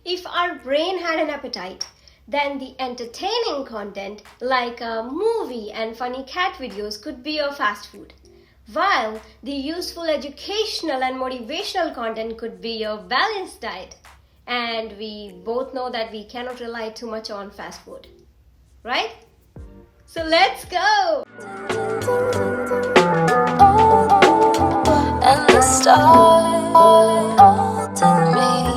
If our brain had an appetite, then the entertaining content like a movie and funny cat videos could be your fast food, while the useful educational and motivational content could be your balanced diet. And we both know that we cannot rely too much on fast food, right? So let's go! And the stars holding me.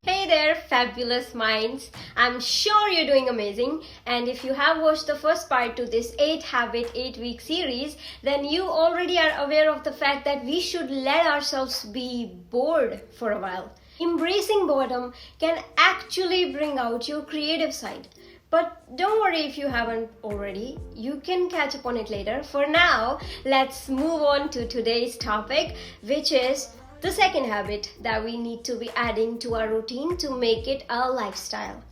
Hey there, fabulous minds. I'm sure you're doing amazing. And if you have watched the first part to this 8 Habit 8 Week series, then you already are aware of the fact that we should let ourselves be bored for a while. Embracing boredom can actually bring out your creative side. But don't worry if you haven't already, you can catch up on it later. For now, let's move on to today's topic, which is the second habit that we need to be adding to our routine to make it a lifestyle.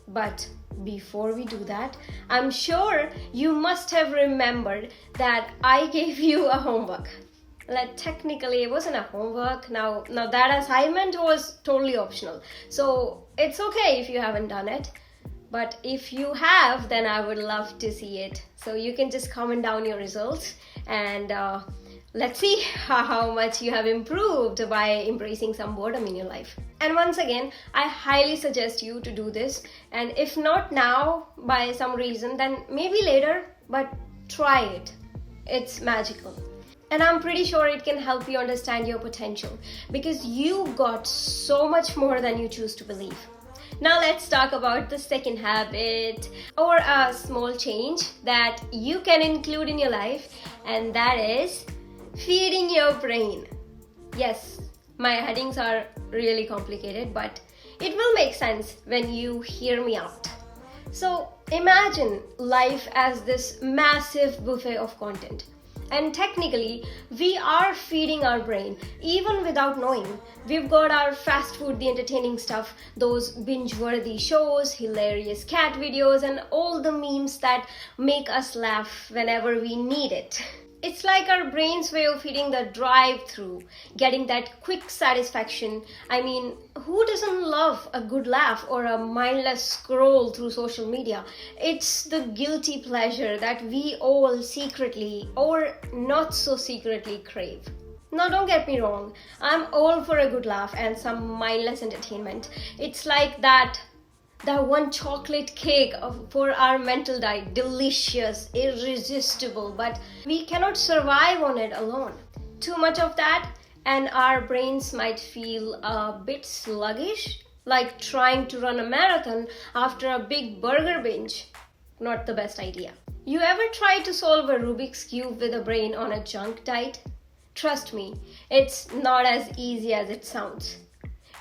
But before we do that, I'm sure you must have remembered that I gave you a homework. Technically, it wasn't a homework. Now that assignment was totally optional. So it's okay if you haven't done it. But if you have, then I would love to see it. So you can just comment down your results and let's see how much you have improved by embracing some boredom in your life. And once again, I highly suggest you to do this. And if not now, by some reason, then maybe later, but try it. It's magical. And I'm pretty sure it can help you understand your potential because you got so much more than you choose to believe. Now let's talk about the second habit or a small change that you can include in your life, and that is feeding your brain. Yes, my headings are really complicated, but it will make sense when you hear me out. So imagine life as this massive buffet of content. And technically, we are feeding our brain even without knowing. We've got our fast food, the entertaining stuff, those binge-worthy shows, hilarious cat videos, and all the memes that make us laugh whenever we need it. It's like our brain's way of feeding the drive-through, getting that quick satisfaction. I mean, who doesn't love a good laugh or a mindless scroll through social media? It's the guilty pleasure that we all secretly or not so secretly crave. Now don't get me wrong, I'm all for a good laugh and some mindless entertainment. It's like that one chocolate cake for our mental diet, delicious, irresistible, but we cannot survive on it alone. Too much of that and our brains might feel a bit sluggish, like trying to run a marathon after a big burger binge. Not the best idea. You ever try to solve a Rubik's Cube with a brain on a junk diet? Trust me, it's not as easy as it sounds.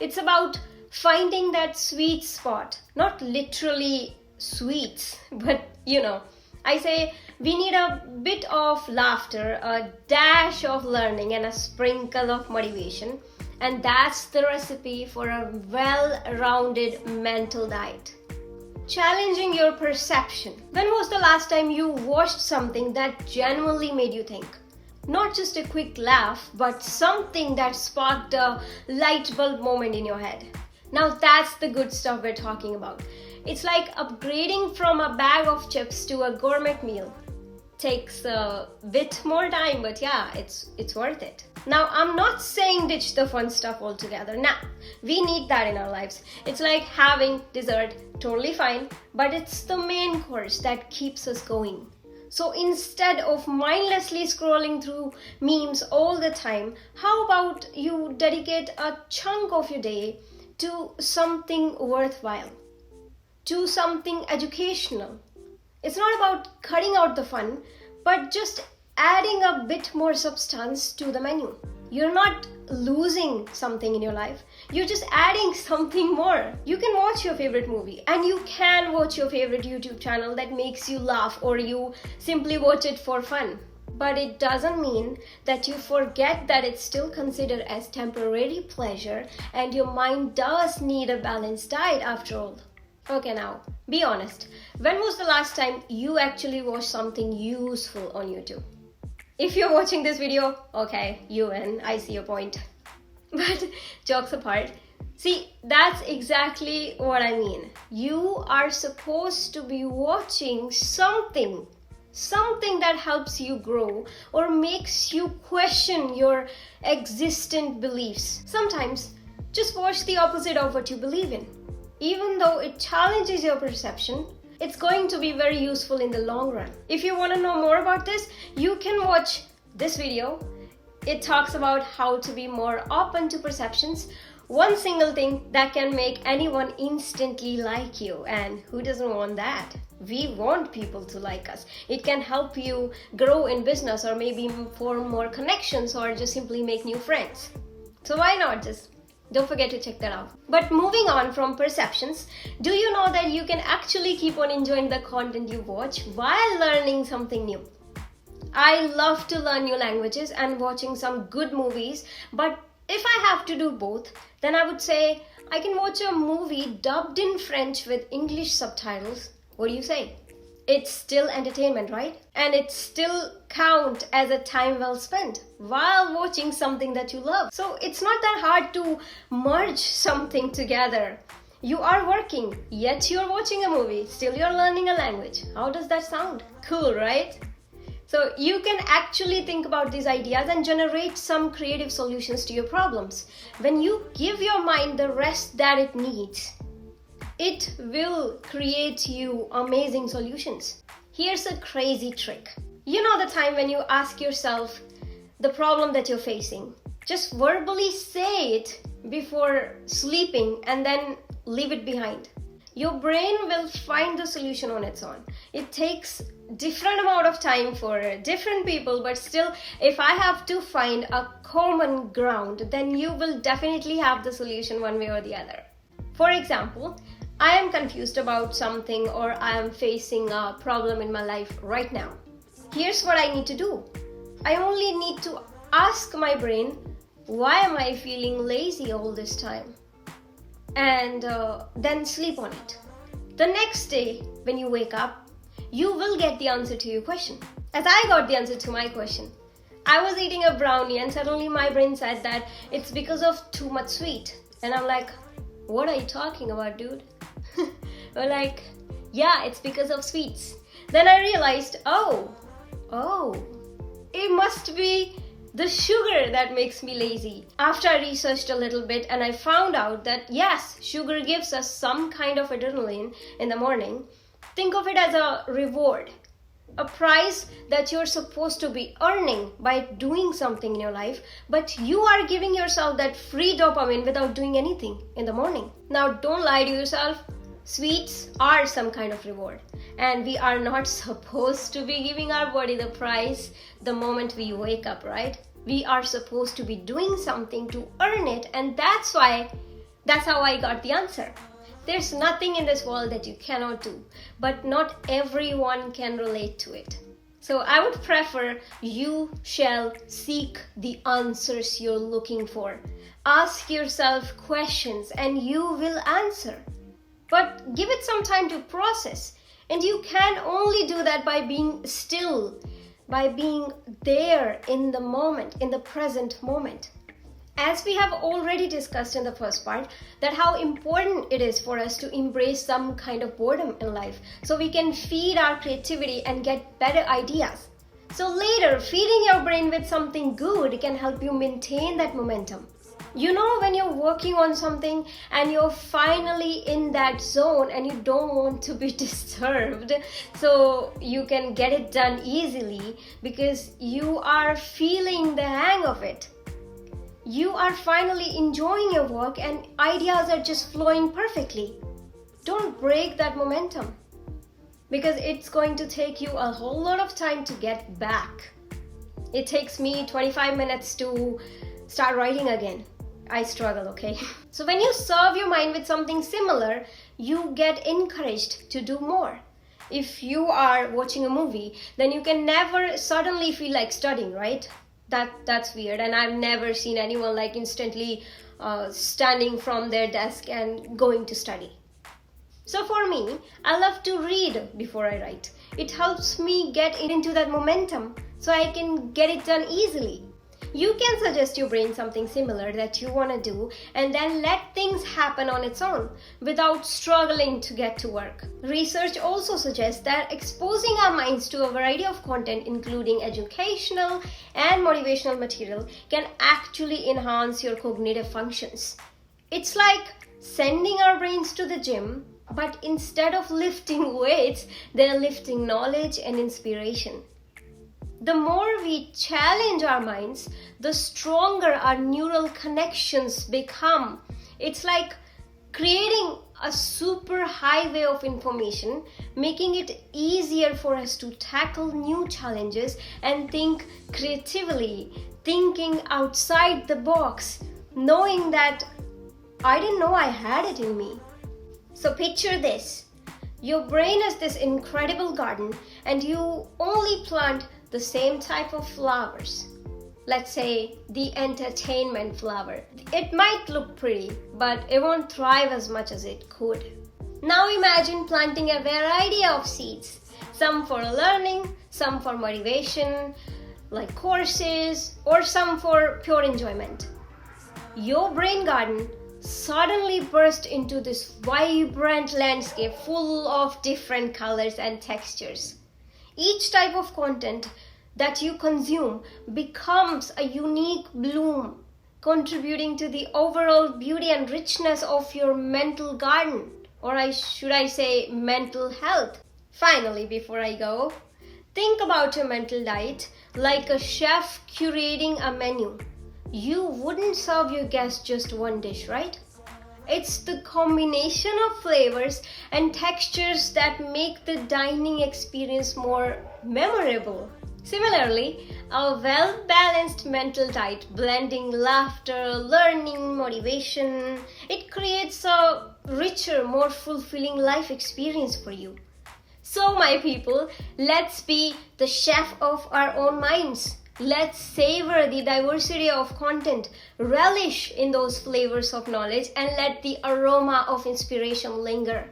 It's about finding that sweet spot, not literally sweets, but I say we need a bit of laughter, a dash of learning, and a sprinkle of motivation. And that's the recipe for a well-rounded mental diet. Challenging your perception. When was the last time you watched something that genuinely made you think? Not just a quick laugh, but something that sparked a light bulb moment in your head. Now that's the good stuff we're talking about. It's like upgrading from a bag of chips to a gourmet meal. Takes a bit more time, but yeah, it's worth it. Now I'm not saying ditch the fun stuff altogether. Nah, we need that in our lives. It's like having dessert, totally fine, but it's the main course that keeps us going. So instead of mindlessly scrolling through memes all the time, how about you dedicate a chunk of your day to something worthwhile, to something educational. It's not about cutting out the fun, but just adding a bit more substance to the menu. You're not losing something in your life, you're just adding something more. You can watch your favorite movie and you can watch your favorite YouTube channel that makes you laugh, or you simply watch it for fun. But it doesn't mean that you forget that it's still considered as temporary pleasure and your mind does need a balanced diet after all. Okay, now, be honest. When was the last time you actually watched something useful on YouTube? If you're watching this video, okay, you win, I see your point. But jokes apart, see, that's exactly what I mean. You are supposed to be watching something that helps you grow or makes you question your existent beliefs. Sometimes just watch the opposite of what you believe in. Even though it challenges your perception, it's going to be very useful in the long run. If you want to know more about this, you can watch this video. It talks about how to be more open to perceptions. One single thing that can make anyone instantly like you, and who doesn't want that? We want people to like us. It can help you grow in business or maybe form more connections or just simply make new friends. So why not just don't forget to check that out. But moving on from perceptions, do you know that you can actually keep on enjoying the content you watch while learning something new? I love to learn new languages and watching some good movies, but if I have to do both, then I would say I can watch a movie dubbed in French with English subtitles. What do you say? It's still entertainment, right? And it still counts as a time well spent while watching something that you love. So it's not that hard to merge something together. You are working, yet you're watching a movie, still you're learning a language. How does that sound? Cool, right? So you can actually think about these ideas and generate some creative solutions to your problems. When you give your mind the rest that it needs, it will create you amazing solutions. Here's a crazy trick. You know the time when you ask yourself the problem that you're facing. Just verbally say it before sleeping and then leave it behind. Your brain will find the solution on its own. It takes different amount of time for different people, but still, if I have to find a common ground, then you will definitely have the solution one way or the other. For example, I am confused about something or I am facing a problem in my life right now. Here's what I need to do. I only need to ask my brain, why am I feeling lazy all this time? And then sleep on it. The next day, when you wake up, you will get the answer to your question. As I got the answer to my question. I was eating a brownie and suddenly my brain said that it's because of too much sweet. And I'm like, what are you talking about, dude? We're like, yeah, it's because of sweets. Then I realized, oh, it must be the sugar that makes me lazy. After I researched a little bit and I found out that yes, sugar gives us some kind of adrenaline in the morning. Think of it as a reward, a prize that you're supposed to be earning by doing something in your life, but you are giving yourself that free dopamine without doing anything in the morning. Now, don't lie to yourself. Sweets are some kind of reward, and we are not supposed to be giving our body the prize the moment we wake up, right? We are supposed to be doing something to earn it, and that's how I got the answer. There's nothing in this world that you cannot do, but not everyone can relate to it. So I would prefer you shall seek the answers you're looking for. Ask yourself questions and you will answer. But give it some time to process. And you can only do that by being still, by being there in the moment, in the present moment. As we have already discussed in the first part, that how important it is for us to embrace some kind of boredom in life so we can feed our creativity and get better ideas. So later, feeding your brain with something good can help you maintain that momentum. You know, when you're working on something and you're finally in that zone and you don't want to be disturbed, so you can get it done easily because you are feeling the hang of it. You are finally enjoying your work and ideas are just flowing perfectly. Don't break that momentum because it's going to take you a whole lot of time to get back. It takes me 25 minutes to start writing again. I struggle, okay? So when you serve your mind with something similar, you get encouraged to do more. If you are watching a movie, then you can never suddenly feel like studying, right? That's weird, and I've never seen anyone like instantly standing from their desk and going to study. So for me, I love to read before I write. It helps me get into that momentum so I can get it done easily. You can suggest your brain something similar that you want to do and then let things happen on its own without struggling to get to work. Research also suggests that exposing our minds to a variety of content, including educational and motivational material, can actually enhance your cognitive functions. It's like sending our brains to the gym, but instead of lifting weights, they're lifting knowledge and inspiration. The more we challenge our minds, the stronger our neural connections become. It's like creating a super highway of information, making it easier for us to tackle new challenges and think creatively, thinking outside the box, knowing that I didn't know I had it in me. So picture this. Your brain is this incredible garden and you only plant the same type of flowers. Let's say the entertainment flower. It might look pretty, but it won't thrive as much as it could. Now imagine planting a variety of seeds. Some for learning, some for motivation, like courses, or some for pure enjoyment. Your brain garden suddenly burst into this vibrant landscape full of different colors and textures. Each type of content that you consume becomes a unique bloom, contributing to the overall beauty and richness of your mental garden, or should I say mental health. Finally, before I go, think about your mental diet like a chef curating a menu. You wouldn't serve your guests just one dish, right? It's the combination of flavors and textures that make the dining experience more memorable. Similarly, a well-balanced mental diet, blending laughter, learning, motivation, it creates a richer, more fulfilling life experience for you. So, my people, let's be the chef of our own minds. Let's savor the diversity of content, relish in those flavors of knowledge, and let the aroma of inspiration linger.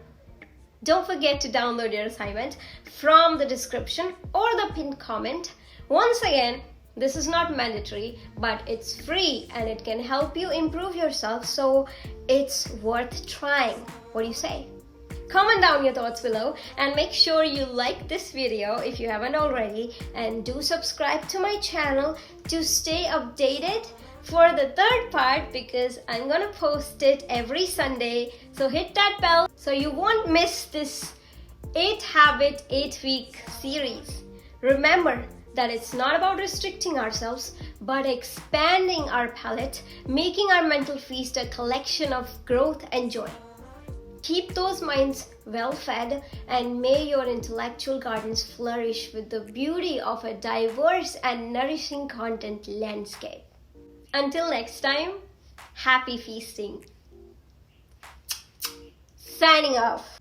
Don't forget to download your assignment from the description or the pinned comment. Once again, this is not mandatory, but it's free and it can help you improve yourself, so it's worth trying. What do you say? Comment down your thoughts below and make sure you like this video if you haven't already, and do subscribe to my channel to stay updated for the third part, because I'm gonna post it every Sunday. So hit that bell so you won't miss this 8 Habit 8 Week series. Remember that it's not about restricting ourselves, but expanding our palette, making our mental feast a collection of growth and joy. Keep those minds well fed, and may your intellectual gardens flourish with the beauty of a diverse and nourishing content landscape. Until next time, happy feasting. Signing off.